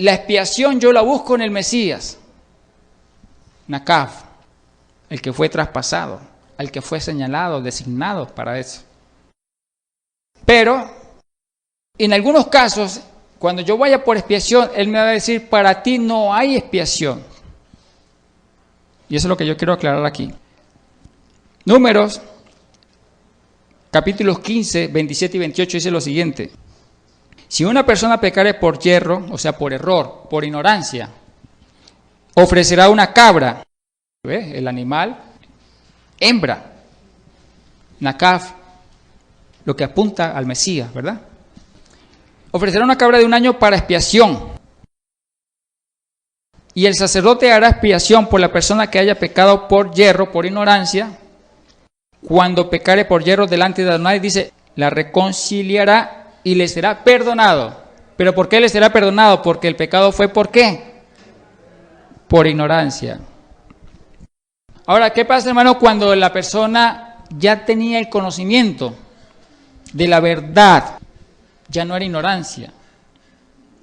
la expiación yo la busco en el Mesías, Nakaf, el que fue traspasado, el que fue señalado, designado para eso. Pero, en algunos casos, cuando yo vaya por expiación, Él me va a decir, para ti no hay expiación. Y eso es lo que yo quiero aclarar aquí. Números, capítulos 15, 27 y 28 dice lo siguiente. Si una persona pecare por yerro, o sea, por error, por ignorancia, ofrecerá una cabra, ¿ves? El animal, hembra, Nakaf, lo que apunta al Mesías, ¿verdad? Ofrecerá una cabra de 1 año para expiación. Y el sacerdote hará expiación por la persona que haya pecado por yerro, por ignorancia. Cuando pecare por yerro delante de Adonai, dice, la reconciliará y le será perdonado. ¿Pero por qué le será perdonado? Porque el pecado fue ¿por qué? Por ignorancia. Ahora, ¿qué pasa, hermano, cuando la persona ya tenía el conocimiento de la verdad? Ya no era ignorancia.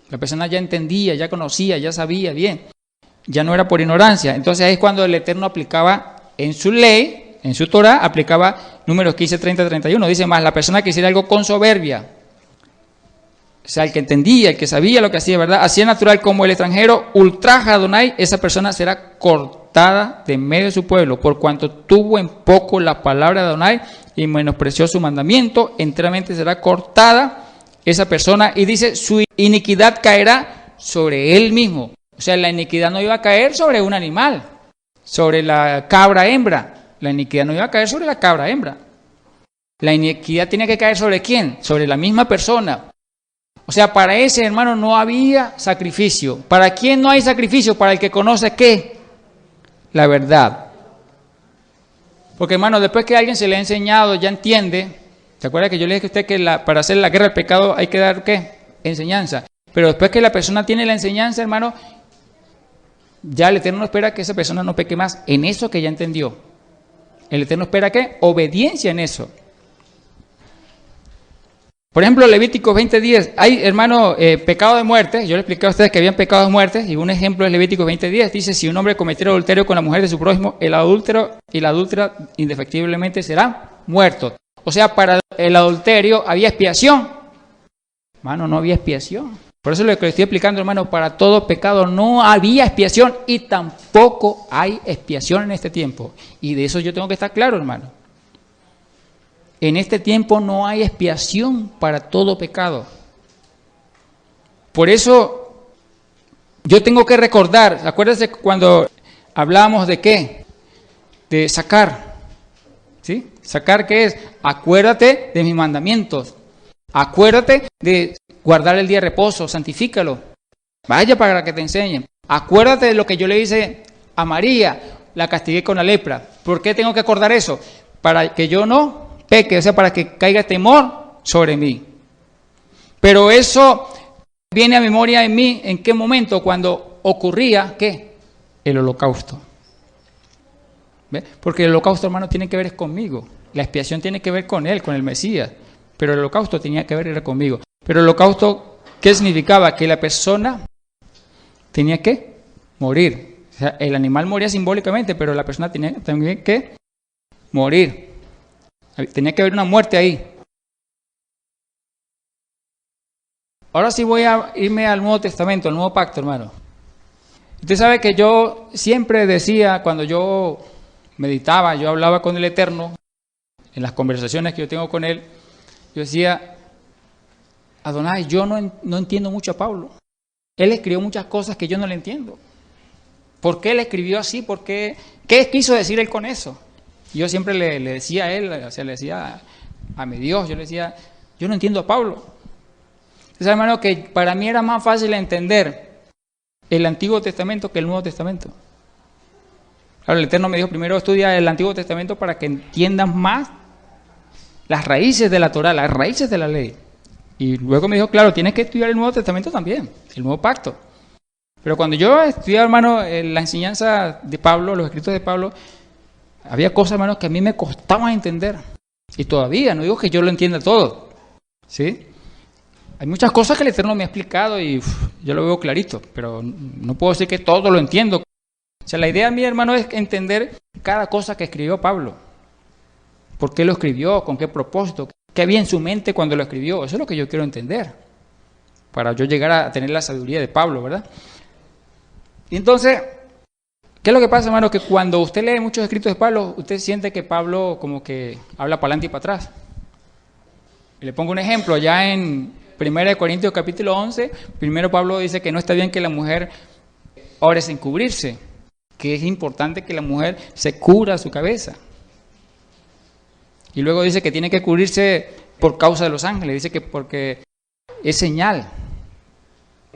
La persona ya entendía, ya conocía, ya sabía bien. Ya no era por ignorancia. Entonces ahí es cuando el Eterno aplicaba en su ley, en su Torah, aplicaba números 15, 30, 31. Dice más, la persona que hiciera algo con soberbia, o sea, el que entendía, el que sabía lo que hacía, ¿verdad? Hacía natural como el extranjero, ultraja a Adonai, esa persona será cortada de medio de su pueblo, por cuanto tuvo en poco la palabra de Adonai y menospreció su mandamiento, enteramente será cortada esa persona. Y dice, su iniquidad caerá sobre él mismo. O sea, la iniquidad no iba a caer sobre un animal, sobre la cabra hembra. La iniquidad no iba a caer sobre la cabra hembra. La iniquidad tiene que caer sobre ¿quién? Sobre la misma persona. O sea, para ese hermano no había sacrificio. ¿Para quién no hay sacrificio? Para el que conoce ¿qué? La verdad. Porque hermano, después que alguien se le ha enseñado, ya entiende. ¿Se acuerda que yo le dije a usted que para hacer la guerra al pecado hay que dar ¿qué? Enseñanza. Pero después que la persona tiene la enseñanza, hermano, ya el Eterno espera que esa persona no peque más en eso que ya entendió. El Eterno espera ¿qué? Obediencia en eso. Por ejemplo, Levíticos 20:10, hay, hermano, pecado de muerte. Yo le expliqué a ustedes que habían pecados de muerte, y un ejemplo es Levíticos 20:10. Dice, si un hombre cometiera adulterio con la mujer de su prójimo, el adúltero y la adúltera indefectiblemente serán muertos. O sea, para el adulterio había expiación. Hermano, no había expiación. Por eso lo que le estoy explicando, hermano, para todo pecado no había expiación y tampoco hay expiación en este tiempo. Y de eso yo tengo que estar claro, hermano. En este tiempo no hay expiación para todo pecado. Por eso yo tengo que recordar, acuérdense cuando hablábamos de qué, de sacar, ¿sí? Sacar ¿qué es? Acuérdate de mis mandamientos, acuérdate de guardar el día de reposo, santifícalo, vaya para que te enseñen. Acuérdate de lo que yo le hice a María, la castigué con la lepra. ¿Por qué tengo que acordar eso? Para que yo no peque, o sea, para que caiga temor sobre mí. Pero eso viene a memoria en mí, ¿en qué momento? Cuando ocurría, ¿qué? El holocausto. ¿Ve? Porque el holocausto, hermano, tiene que ver conmigo. La expiación tiene que ver con él, con el Mesías. Pero el holocausto tenía que ver conmigo. Pero el holocausto, ¿qué significaba? Que la persona tenía que morir. O sea, el animal moría simbólicamente, pero la persona tenía también que morir. Tenía que haber una muerte ahí. Ahora sí voy a irme al Nuevo Testamento, al Nuevo Pacto, hermano. Usted sabe que yo siempre decía, cuando yo meditaba, yo hablaba con el Eterno, en las conversaciones que yo tengo con Él, yo decía, Adonai, yo no entiendo mucho a Pablo. Él escribió muchas cosas que yo no le entiendo. ¿Por qué él escribió así? ¿Por qué? ¿Qué quiso decir él con eso? Yo siempre le decía a él, o sea, le decía a mi Dios, yo le decía, yo no entiendo a Pablo. Entonces, hermano, que para mí era más fácil entender el Antiguo Testamento que el Nuevo Testamento. Claro, el Eterno me dijo, primero estudia el Antiguo Testamento para que entiendas más las raíces de la Torah, las raíces de la ley. Y luego me dijo, claro, tienes que estudiar el Nuevo Testamento también, el Nuevo Pacto. Pero cuando yo estudiaba, hermano, la enseñanza de Pablo, los escritos de Pablo, había cosas, hermanos, que a mí me costaban entender. Y todavía, no digo que yo lo entienda todo, ¿sí? Hay muchas cosas que el Eterno me ha explicado y yo lo veo clarito, pero no puedo decir que todo lo entiendo. O sea, la idea mía, hermano, es entender cada cosa que escribió Pablo. ¿Por qué lo escribió? ¿Con qué propósito? ¿Qué había en su mente cuando lo escribió? Eso es lo que yo quiero entender, para yo llegar a tener la sabiduría de Pablo, ¿verdad? Y entonces, ¿qué es lo que pasa, hermano? Que cuando usted lee muchos escritos de Pablo, usted siente que Pablo como que habla para adelante y para atrás. Y le pongo un ejemplo, ya en 1 Corintios capítulo 11, primero Pablo dice que no está bien que la mujer ore sin cubrirse, que es importante que la mujer se cubra su cabeza. Y luego dice que tiene que cubrirse por causa de los ángeles, dice que porque es señal,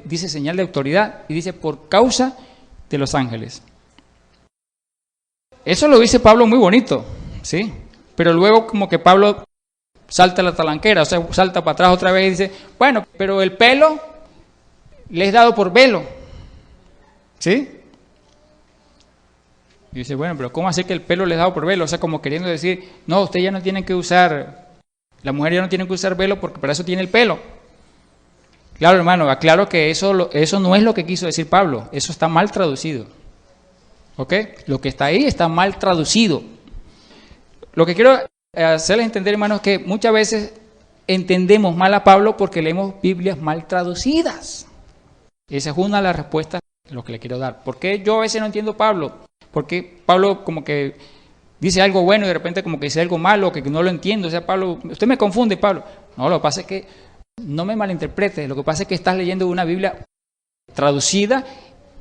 dice señal de autoridad, y dice por causa de los ángeles. Eso lo dice Pablo muy bonito, ¿sí? Pero luego como que Pablo salta la talanquera, o sea, salta para atrás otra vez y dice, bueno, pero el pelo le es dado por velo, ¿sí? Y dice, bueno, pero ¿cómo hacer que el pelo le es dado por velo? O sea, como queriendo decir, no, usted ya no tiene que usar, la mujer ya no tiene que usar velo porque para eso tiene el pelo. Claro, hermano, aclaro que eso no es lo que quiso decir Pablo, eso está mal traducido. ¿Ok? Lo que está ahí está mal traducido. Lo que quiero hacerles entender, hermanos, es que muchas veces entendemos mal a Pablo porque leemos Biblias mal traducidas. Esa es una de las respuestas a lo que le quiero dar. ¿Por qué yo a veces no entiendo a Pablo? Porque Pablo como que dice algo bueno y de repente como que dice algo malo, que no lo entiendo. O sea, Pablo, usted me confunde, Pablo. No, lo que pasa es que no me malinterprete. Lo que pasa es que estás leyendo una Biblia traducida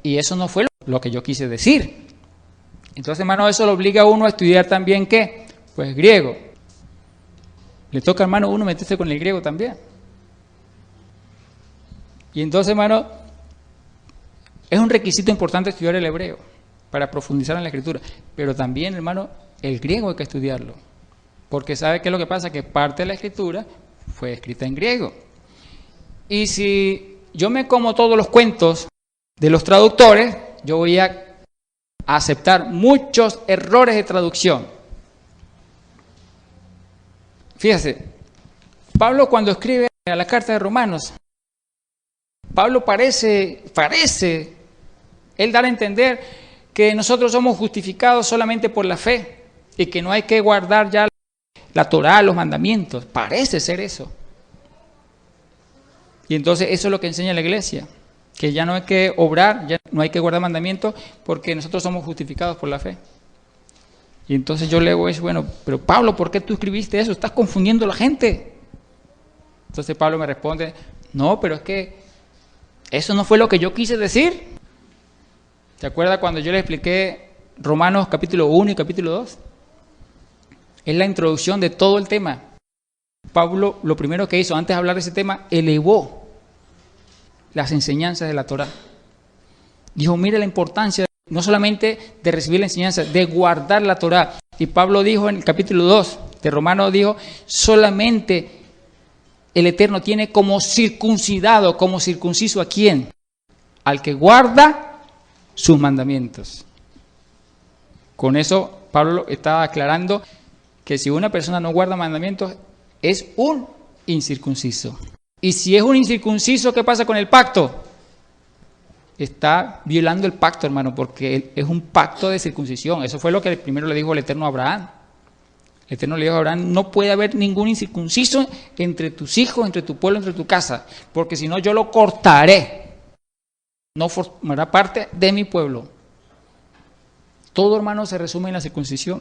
y eso no fue lo que yo quise decir. Entonces, hermano, eso lo obliga a uno a estudiar también, ¿qué? Pues griego. Le toca, hermano, uno meterse con el griego también. Y entonces, hermano, es un requisito importante estudiar el hebreo para profundizar en la escritura. Pero también, hermano, el griego hay que estudiarlo. Porque ¿sabe qué es lo que pasa? Que parte de la escritura fue escrita en griego. Y si yo me como todos los cuentos de los traductores, yo voy a aceptar muchos errores de traducción. Fíjese, Pablo cuando escribe a la carta de Romanos, Pablo parece él dar a entender que nosotros somos justificados solamente por la fe y que no hay que guardar ya la Torá, los mandamientos. Parece ser eso. Y entonces eso es lo que enseña la iglesia, que ya no hay que obrar, ya no hay que guardar mandamientos porque nosotros somos justificados por la fe. Y entonces yo leo eso, bueno, pero Pablo, ¿por qué tú escribiste eso? Estás confundiendo a la gente. Entonces Pablo me responde, no, pero es que eso no fue lo que yo quise decir. ¿Se acuerda cuando yo le expliqué Romanos capítulo 1 y capítulo 2? Es la introducción de todo el tema. Pablo lo primero que hizo antes de hablar de ese tema, elevó las enseñanzas de la Torá. Dijo, mire la importancia no solamente de recibir la enseñanza, de guardar la Torá. Y Pablo dijo en el capítulo 2 de Romanos, dijo, solamente el Eterno tiene como circuncidado, como circunciso ¿a quién? Al que guarda sus mandamientos. Con eso Pablo estaba aclarando que si una persona no guarda mandamientos, es un incircunciso. Y si es un incircunciso, ¿qué pasa con el pacto? Está violando el pacto, hermano, porque es un pacto de circuncisión. Eso fue lo que primero le dijo el Eterno a Abraham. El Eterno le dijo a Abraham, no puede haber ningún incircunciso entre tus hijos, entre tu pueblo, entre tu casa, porque si no yo lo cortaré. No formará parte de mi pueblo. Todo, hermano, se resume en la circuncisión.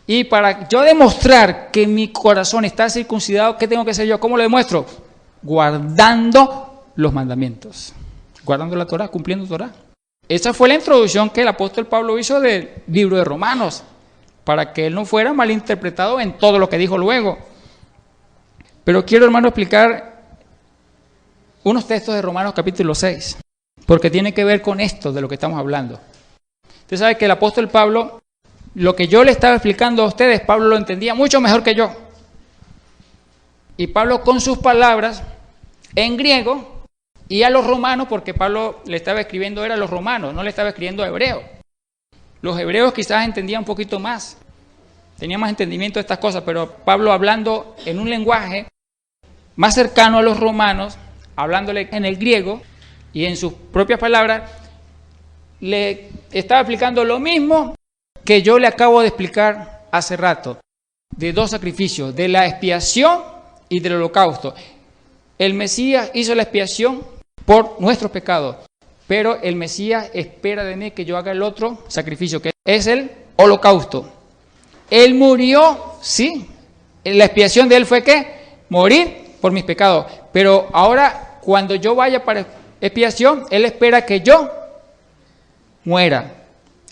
Y para yo demostrar que mi corazón está circuncidado, ¿qué tengo que hacer yo? ¿Cómo lo demuestro? Guardando los mandamientos. Guardando la Torá, cumpliendo Torá. Esa fue la introducción que el apóstol Pablo hizo del libro de Romanos, para que él no fuera malinterpretado en todo lo que dijo luego. Pero quiero, hermano, explicar unos textos de Romanos capítulo 6, porque tiene que ver con esto de lo que estamos hablando. Usted sabe que el apóstol Pablo, lo que yo le estaba explicando a ustedes, Pablo lo entendía mucho mejor que yo. Y Pablo con sus palabras en griego, y a los romanos, porque Pablo le estaba escribiendo era a los romanos, no le estaba escribiendo a hebreos. Los hebreos quizás entendían un poquito más, tenían más entendimiento de estas cosas, pero Pablo hablando en un lenguaje más cercano a los romanos, hablándole en el griego y en sus propias palabras, le estaba explicando lo mismo que yo le acabo de explicar hace rato, de dos sacrificios, de la expiación y del holocausto. El Mesías hizo la expiación por nuestros pecados, pero el Mesías espera de mí que yo haga el otro sacrificio, que es el holocausto. Él murió, sí, la expiación de él fue ¿qué? Morir por mis pecados, pero ahora cuando yo vaya para expiación, él espera que yo muera.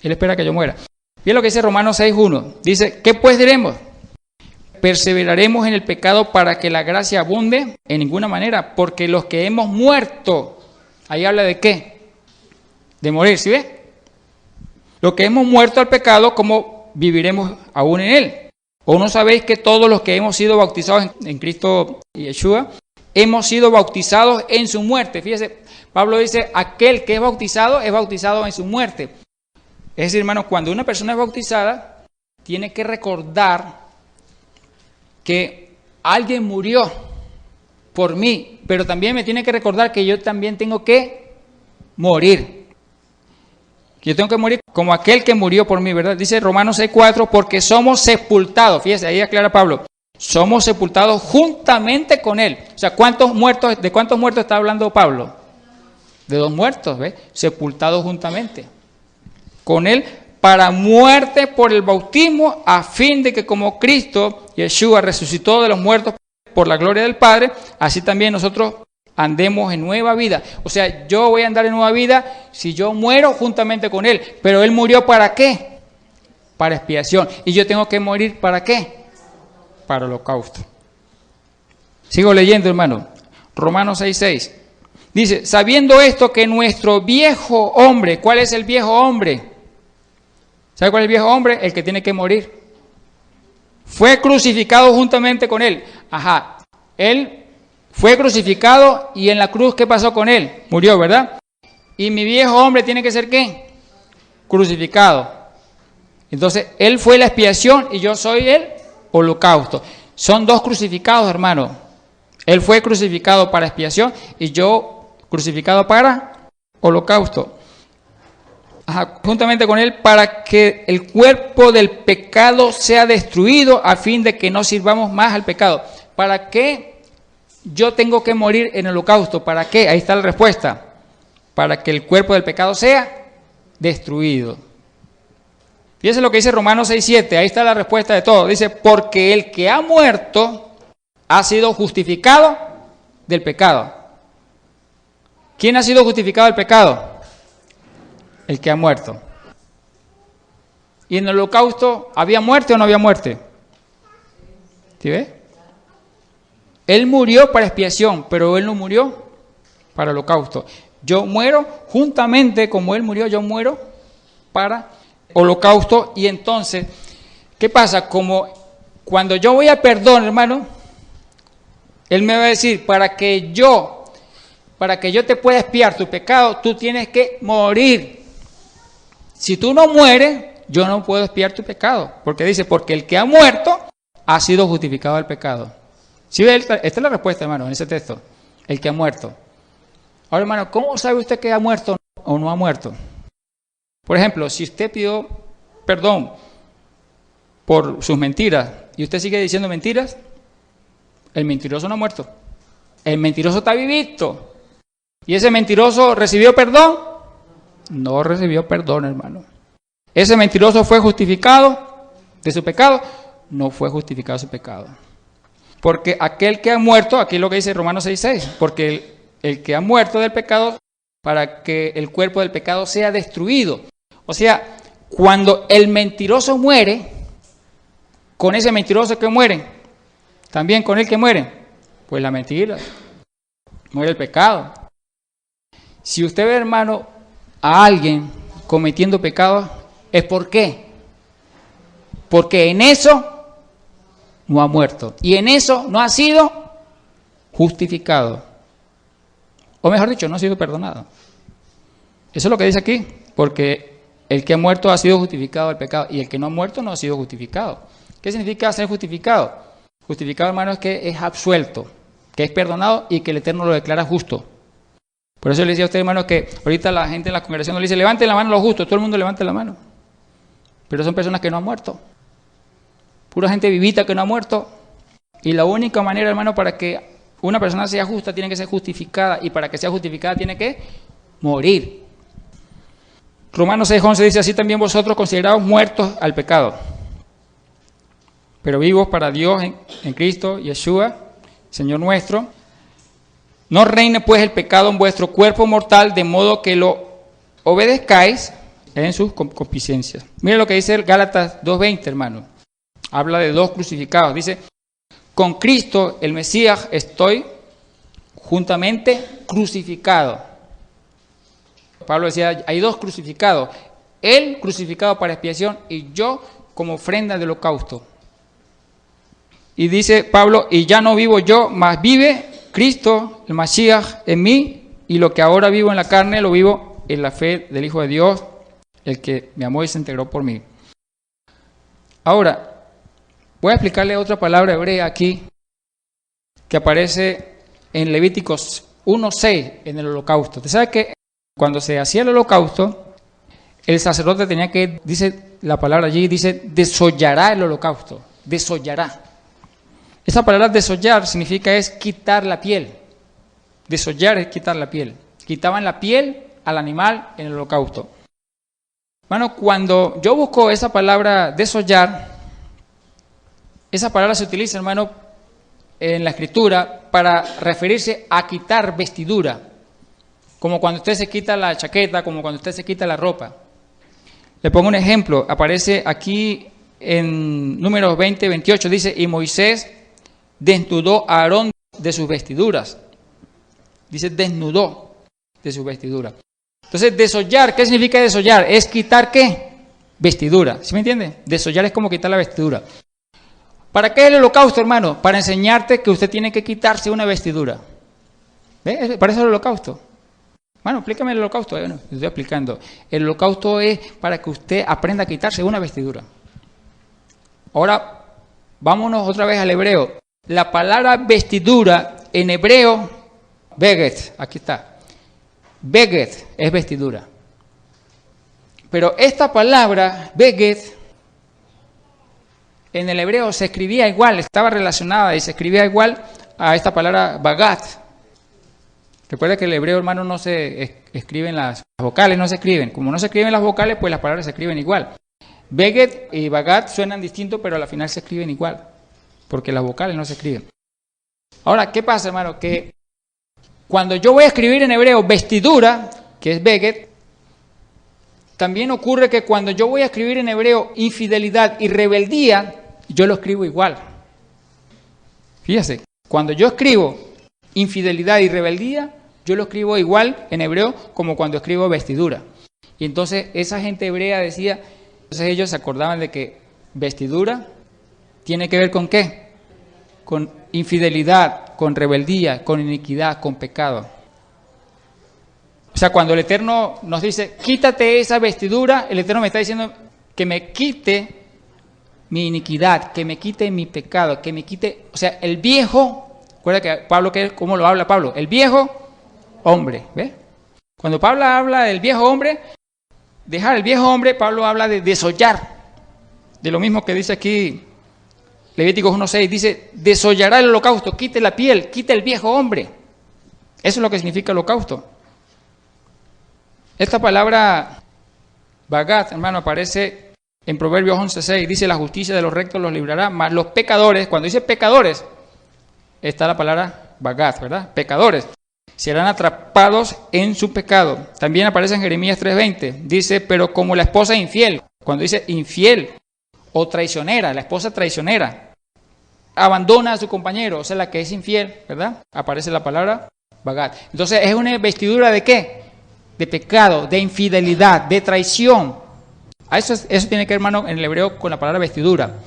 Él espera que yo muera. Bien lo que dice Romanos 6.1. Dice, ¿qué pues diremos? ¿Perseveraremos en el pecado para que la gracia abunde? En ninguna manera, porque los que hemos muerto, ahí habla de ¿qué? De morir, ¿sí ve? Los que hemos muerto al pecado, ¿cómo viviremos aún en él? ¿O no sabéis que todos los que hemos sido bautizados en Cristo Yeshua, hemos sido bautizados en su muerte? Fíjese, Pablo dice, aquel que es bautizado en su muerte. Es decir, hermanos, cuando una persona es bautizada, tiene que recordar que alguien murió por mí, pero también me tiene que recordar que yo también tengo que morir. Que yo tengo que morir como aquel que murió por mí, ¿verdad? Dice Romanos 6.4, porque somos sepultados. Fíjese, ahí aclara Pablo. Somos sepultados juntamente con él. O sea, ¿de cuántos muertos está hablando Pablo? De 2 muertos, ¿ves? Sepultados juntamente con él para muerte por el bautismo, a fin de que como Cristo, Yeshua, resucitó de los muertos por la gloria del Padre, así también nosotros andemos en nueva vida. O sea, yo voy a andar en nueva vida si yo muero juntamente con él. Pero él murió ¿para qué? Para expiación. Y yo tengo que morir ¿para qué? Para holocausto. Sigo leyendo, hermano. Romanos 6.6. Dice, sabiendo esto que nuestro viejo hombre, ¿cuál es el viejo hombre? ¿Sabe cuál es el viejo hombre? El que tiene que morir. Fue crucificado juntamente con él. Ajá, él fue crucificado y en la cruz, ¿qué pasó con él? Murió, ¿verdad? Y mi viejo hombre tiene que ser ¿qué? Crucificado. Entonces, él fue la expiación y yo soy el holocausto. Son 2 crucificados, hermano. Él fue crucificado para expiación y yo crucificado para holocausto. Ajá, juntamente con él para que el cuerpo del pecado sea destruido a fin de que no sirvamos más al pecado. ¿Para qué yo tengo que morir en el holocausto? ¿Para qué? Ahí está la respuesta. Para que el cuerpo del pecado sea destruido. Fíjense lo que dice Romanos 6.7. Ahí está la respuesta de todo. Dice, porque el que ha muerto ha sido justificado del pecado. ¿Quién ha sido justificado del pecado? El que ha muerto. ¿Y en el holocausto había muerte o no había muerte? ¿Sí ve? Él murió para expiación, pero él no murió para holocausto. Yo muero juntamente como él murió, yo muero para holocausto. Y entonces, ¿qué pasa? Como cuando yo voy a perdón, hermano, él me va a decir, para que yo te pueda expiar tu pecado, tú tienes que morir. Si tú no mueres, yo no puedo expiar tu pecado. Porque dice, porque el que ha muerto ha sido justificado del pecado. ¿Sí ve? Esta es la respuesta, hermano, en ese texto. El que ha muerto. Ahora, hermano, ¿cómo sabe usted que ha muerto o no ha muerto? Por ejemplo, si usted pidió perdón por sus mentiras y usted sigue diciendo mentiras, el mentiroso no ha muerto. El mentiroso está vivito. ¿Y ese mentiroso recibió perdón? No recibió perdón, hermano. ¿Ese mentiroso fue justificado de su pecado? No fue justificado de su pecado. Porque aquel que ha muerto, aquí es lo que dice Romanos 6.6, porque el que ha muerto del pecado, para que el cuerpo del pecado sea destruido. O sea, cuando el mentiroso muere, con ese mentiroso que muere, también con el que muere, pues la mentira, muere el pecado. Si usted ve, hermano, a alguien cometiendo pecados, ¿es por qué? Porque en eso no ha muerto y en eso no ha sido justificado, o mejor dicho, no ha sido perdonado. Eso es lo que dice aquí, porque el que ha muerto ha sido justificado del pecado y el que no ha muerto no ha sido justificado. ¿Qué significa ser justificado? Justificado, hermano, es que es absuelto, que es perdonado y que el Eterno lo declara justo. Por eso le decía a usted, hermano, que ahorita la gente en la congregación le dice, levanten la mano los justos, todo el mundo levanta la mano. Pero son personas que no han muerto. Pura gente vivita que no ha muerto. Y la única manera, hermano, para que una persona sea justa, tiene que ser justificada. Y para que sea justificada, tiene que morir. Romanos 6:11 dice, así también vosotros considerados muertos al pecado, pero vivos para Dios en Cristo, Yeshua, Señor nuestro. No reine pues el pecado en vuestro cuerpo mortal, de modo que lo obedezcáis en sus concupiscencias. Mire lo que dice el Gálatas 2:20, hermano. Habla de dos crucificados. Dice, con Cristo, el Mesías, estoy juntamente crucificado. Pablo decía, hay dos crucificados. Él crucificado para expiación y yo como ofrenda de holocausto. Y dice Pablo, y ya no vivo yo, mas vive Cristo, el Mashiach, en mí, y lo que ahora vivo en la carne, lo vivo en la fe del Hijo de Dios, el que me amó y se integró por mí. Ahora, voy a explicarle otra palabra hebrea aquí, que aparece en Levíticos 1:6, en el holocausto. Usted sabe que cuando se hacía el holocausto, el sacerdote tenía que, dice la palabra allí, dice, desollará el holocausto, desollará. Esa palabra desollar significa es quitar la piel. Desollar es quitar la piel. Quitaban la piel al animal en el holocausto. Bueno, cuando yo busco esa palabra desollar, esa palabra se utiliza, hermano, en la escritura para referirse a quitar vestidura. Como cuando usted se quita la chaqueta, como cuando usted se quita la ropa. Le pongo un ejemplo. Aparece aquí en Números 20:28, dice, y Moisés desnudó a Aarón de sus vestiduras. Dice, desnudó de sus vestiduras. Entonces, desollar, ¿qué significa desollar? Es quitar, ¿qué? Vestidura. ¿Sí me entiende? Desollar es como quitar la vestidura. ¿Para qué es el holocausto, hermano? Para enseñarte que usted tiene que quitarse una vestidura. ¿Ve? Para eso es el holocausto. Bueno, explícame el holocausto. Bueno, estoy explicando. El holocausto es para que usted aprenda a quitarse una vestidura. Ahora, vámonos otra vez al hebreo. La palabra vestidura en hebreo, beget, aquí está. Beget es vestidura. Pero esta palabra, beget, en el hebreo se escribía igual, estaba relacionada y se escribía igual a esta palabra bagat. Recuerda que el hebreo, hermano, no se escriben las vocales, no se escriben. Como no se escriben las vocales, pues las palabras se escriben igual. Beget y bagat suenan distintos, pero al final se escriben igual, porque las vocales no se escriben. Ahora, ¿qué pasa, hermano? Que cuando yo voy a escribir en hebreo vestidura, que es beget, también ocurre que cuando yo voy a escribir en hebreo infidelidad y rebeldía, yo lo escribo igual. Fíjese, cuando yo escribo infidelidad y rebeldía, yo lo escribo igual en hebreo como cuando escribo vestidura. Y entonces esa gente hebrea decía, entonces ellos se acordaban de que vestidura tiene que ver con ¿qué? Con infidelidad, con rebeldía, con iniquidad, con pecado. O sea, cuando el Eterno nos dice, quítate esa vestidura, el Eterno me está diciendo que me quite mi iniquidad, que me quite mi pecado, que me quite, o sea, el viejo, recuerda que Pablo, ¿cómo lo habla Pablo? El viejo hombre, ¿ves? Cuando Pablo habla del viejo hombre, dejar el viejo hombre, Pablo habla de desollar, de lo mismo que dice aquí Levíticos 1:6, dice, desollará el holocausto, quite la piel, quite el viejo hombre. Eso es lo que significa holocausto. Esta palabra bagat, hermano, aparece en Proverbios 11:6, dice, la justicia de los rectos los librará, mas los pecadores, cuando dice pecadores, está la palabra bagat, ¿verdad? Pecadores serán atrapados en su pecado. También aparece en Jeremías 3:20, dice, pero como la esposa infiel, cuando dice infiel o traicionera, la esposa traicionera, abandona a su compañero, o sea, la que es infiel, ¿verdad? Aparece la palabra bagat. Entonces, ¿es una vestidura de qué? De pecado, de infidelidad, de traición. Eso tiene que ver, hermano, en el hebreo con la palabra vestidura.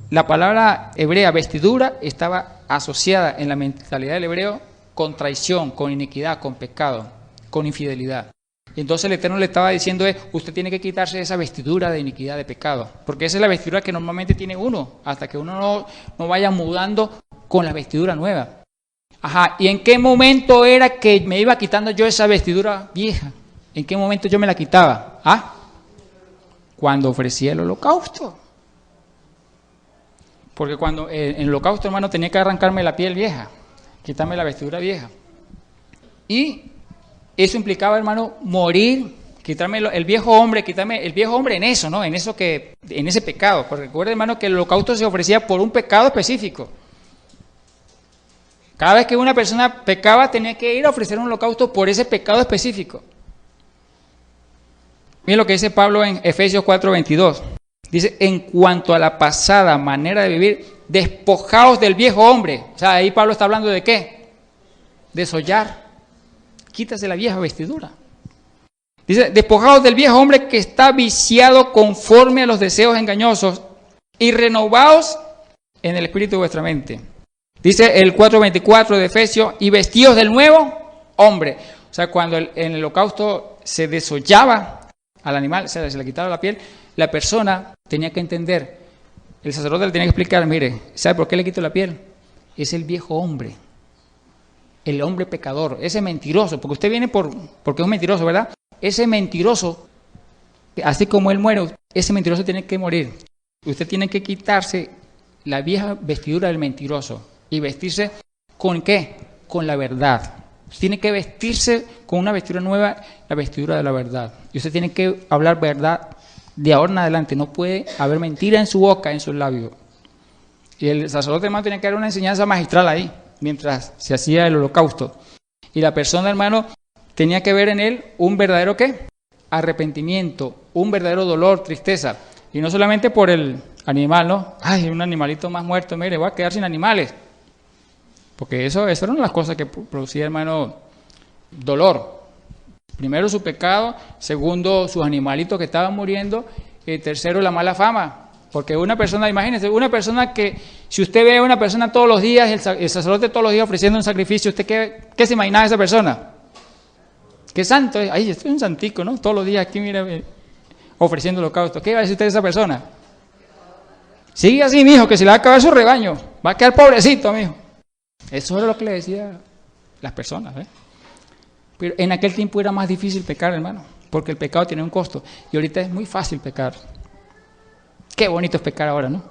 La palabra hebrea vestidura estaba asociada en la mentalidad del hebreo con traición, con iniquidad, con pecado, con infidelidad. Y entonces el Eterno le estaba diciendo, usted tiene que quitarse esa vestidura de iniquidad, de pecado, porque esa es la vestidura que normalmente tiene uno, hasta que uno no vaya mudando con la vestidura nueva. Ajá, ¿y en qué momento era que me iba quitando yo esa vestidura vieja? ¿En qué momento yo me la quitaba? ¿Ah? Cuando ofrecía el holocausto. Porque cuando en el holocausto, hermano, tenía que arrancarme la piel vieja, quitarme la vestidura vieja. Y eso implicaba, hermano, morir, quitarme el viejo hombre, quitarme el viejo hombre en eso, ¿no? En ese pecado. Porque recuerda, hermano, que el holocausto se ofrecía por un pecado específico. Cada vez que una persona pecaba, tenía que ir a ofrecer un holocausto por ese pecado específico. Miren lo que dice Pablo en Efesios 4:22. Dice, en cuanto a la pasada manera de vivir, despojaos del viejo hombre. O sea, ahí Pablo está hablando de ¿qué? Desollar. Quítase la vieja vestidura. Dice, despojaos del viejo hombre que está viciado conforme a los deseos engañosos y renovaos en el espíritu de vuestra mente. Dice el 4:24 de Efesios, y vestidos del nuevo hombre. O sea, cuando en el holocausto se desollaba al animal, o sea, se le quitaba la piel, la persona tenía que entender, el sacerdote le tenía que explicar, mire, ¿sabe por qué le quito la piel? Es el viejo hombre, el hombre pecador, ese mentiroso, porque usted viene porque es un mentiroso, ¿verdad? Ese mentiroso, así como él muere, ese mentiroso tiene que morir. Usted tiene que quitarse la vieja vestidura del mentiroso y vestirse ¿con qué? Con la verdad. Tiene que vestirse con una vestidura nueva, la vestidura de la verdad. Y usted tiene que hablar verdad de ahora en adelante. No puede haber mentira en su boca, en sus labios. Y el sacerdote, hermano, tenía que dar una enseñanza magistral ahí, mientras se hacía el holocausto. Y la persona, hermano, tenía que ver en él un verdadero ¿qué? Arrepentimiento, un verdadero dolor, tristeza. Y no solamente por el animal, ¿no? Ay, un animalito más muerto, mire, voy a quedar sin animales. Porque eso era una de las cosas que producía, hermano, dolor. Primero su pecado, segundo sus animalitos que estaban muriendo, y tercero la mala fama. Porque una persona, imagínense, una persona que, si usted ve a una persona todos los días, el sacerdote todos los días ofreciendo un sacrificio, ¿usted qué se imagina de esa persona? ¿Qué santo es? Ay, estoy un santico, ¿no? Todos los días aquí, mira, ofreciendo holocausto. ¿Qué va a decir usted de esa persona? Sigue así, mijo, que se le va a acabar su rebaño. Va a quedar pobrecito, mijo. Eso era lo que le decía las personas, ¿eh? Pero en aquel tiempo era más difícil pecar, hermano, porque el pecado tiene un costo. Y ahorita es muy fácil pecar. Qué bonito es pecar ahora, ¿no?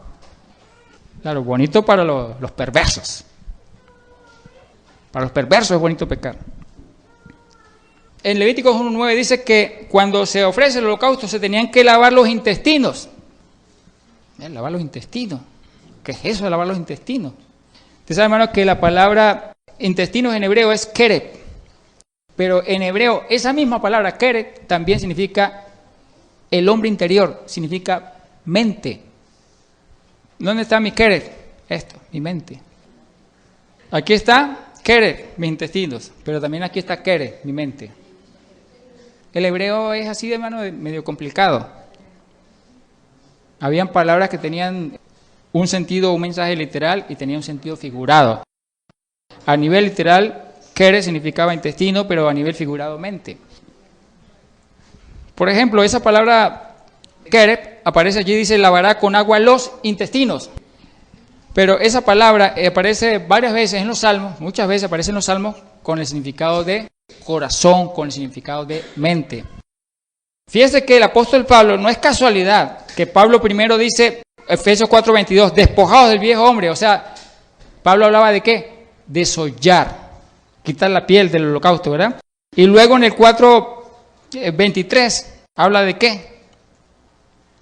Claro, bonito para los perversos. Para los perversos es bonito pecar. En Levíticos 1:9 dice que cuando se ofrece el holocausto se tenían que lavar los intestinos. Lavar los intestinos. ¿Qué es eso de lavar los intestinos? Usted sabe, hermano, que la palabra intestinos en hebreo es keret. Pero en hebreo, esa misma palabra keret también significa el hombre interior, significa mente. ¿Dónde está mi keret? Esto, mi mente. Aquí está keret, mis intestinos, pero también aquí está keret, mi mente. El hebreo es así, hermano, medio complicado. Habían palabras que tenían un sentido, un mensaje literal y tenía un sentido figurado. A nivel literal, keret significaba intestino, pero a nivel figurado, mente. Por ejemplo, esa palabra keret aparece allí, dice, lavará con agua los intestinos. Pero esa palabra aparece varias veces en los salmos, muchas veces aparece en los salmos con el significado de corazón, con el significado de mente. Fíjese que el apóstol Pablo, no es casualidad que Pablo primero dice, Efesios 4:22, despojados del viejo hombre. O sea, Pablo hablaba de ¿qué? Desollar, quitar la piel del holocausto, ¿verdad? Y luego en el 4:23 habla de ¿qué?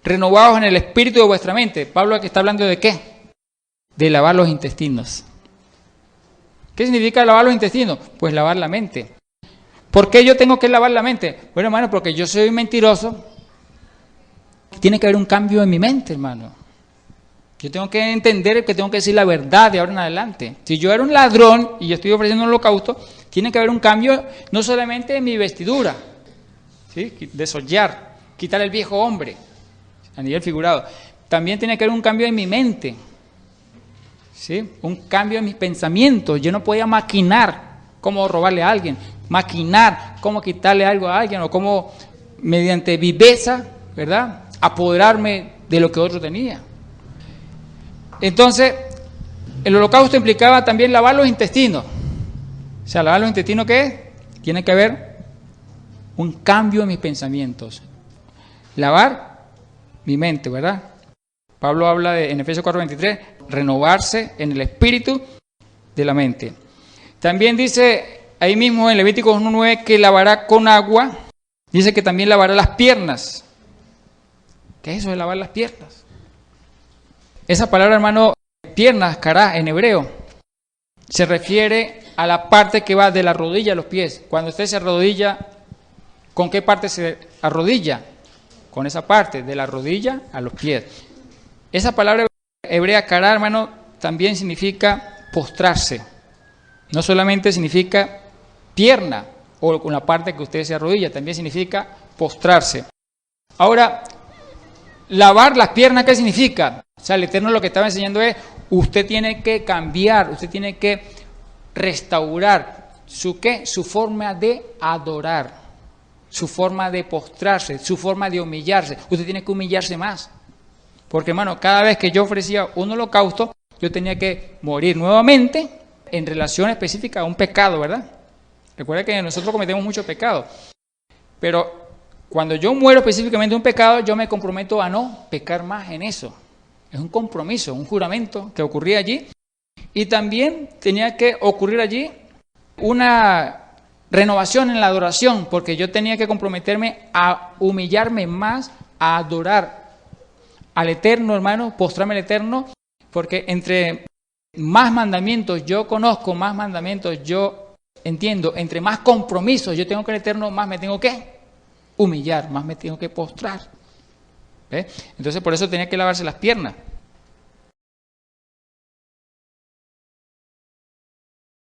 Renovados en el espíritu de vuestra mente. Pablo aquí está hablando de ¿qué? De lavar los intestinos. ¿Qué significa lavar los intestinos? Pues lavar la mente. ¿Por qué yo tengo que lavar la mente? Bueno, hermano, porque yo soy mentiroso. Tiene que haber un cambio en mi mente, hermano. Yo tengo que entender que tengo que decir la verdad de ahora en adelante. Si yo era un ladrón y yo estoy ofreciendo un holocausto, tiene que haber un cambio no solamente en mi vestidura, ¿sí? Desollar, quitar el viejo hombre a nivel figurado. También tiene que haber un cambio en mi mente, ¿sí? Un cambio en mis pensamientos. Yo no podía maquinar cómo robarle a alguien, maquinar cómo quitarle algo a alguien o cómo mediante viveza, ¿verdad?, apoderarme de lo que otro tenía. Entonces, el holocausto implicaba también lavar los intestinos. O sea, lavar los intestinos, ¿qué? Tiene que haber un cambio en mis pensamientos. Lavar mi mente, ¿verdad? Pablo habla en Efesios 4:23, renovarse en el espíritu de la mente. También dice ahí mismo en Levíticos 1:9 que lavará con agua. Dice que también lavará las piernas. ¿Qué es eso de lavar las piernas? Esa palabra, hermano, piernas, cará, en hebreo, se refiere a la parte que va de la rodilla a los pies. Cuando usted se arrodilla, ¿con qué parte se arrodilla? Con esa parte, de la rodilla a los pies. Esa palabra hebrea, cará, hermano, también significa postrarse. No solamente significa pierna o con la parte que usted se arrodilla, también significa postrarse. Ahora, lavar las piernas, ¿qué significa? O sea, el Eterno lo que estaba enseñando es, usted tiene que cambiar, usted tiene que restaurar su ¿qué? Su forma de adorar, su forma de postrarse, su forma de humillarse. Usted tiene que humillarse más. Porque, hermano, cada vez que yo ofrecía un holocausto, yo tenía que morir nuevamente en relación específica a un pecado, ¿verdad? Recuerda que nosotros cometemos muchos pecados. Pero cuando yo muero específicamente un pecado, yo me comprometo a no pecar más en eso. Es un compromiso, un juramento que ocurría allí. Y también tenía que ocurrir allí una renovación en la adoración, porque yo tenía que comprometerme a humillarme más, a adorar al Eterno, hermano, postrarme al Eterno, porque entre más mandamientos yo conozco, más mandamientos yo entiendo, entre más compromisos yo tengo con el Eterno, más me tengo que humillar, más me tengo que postrar. ¿Ve? Entonces por eso tenía que lavarse las piernas.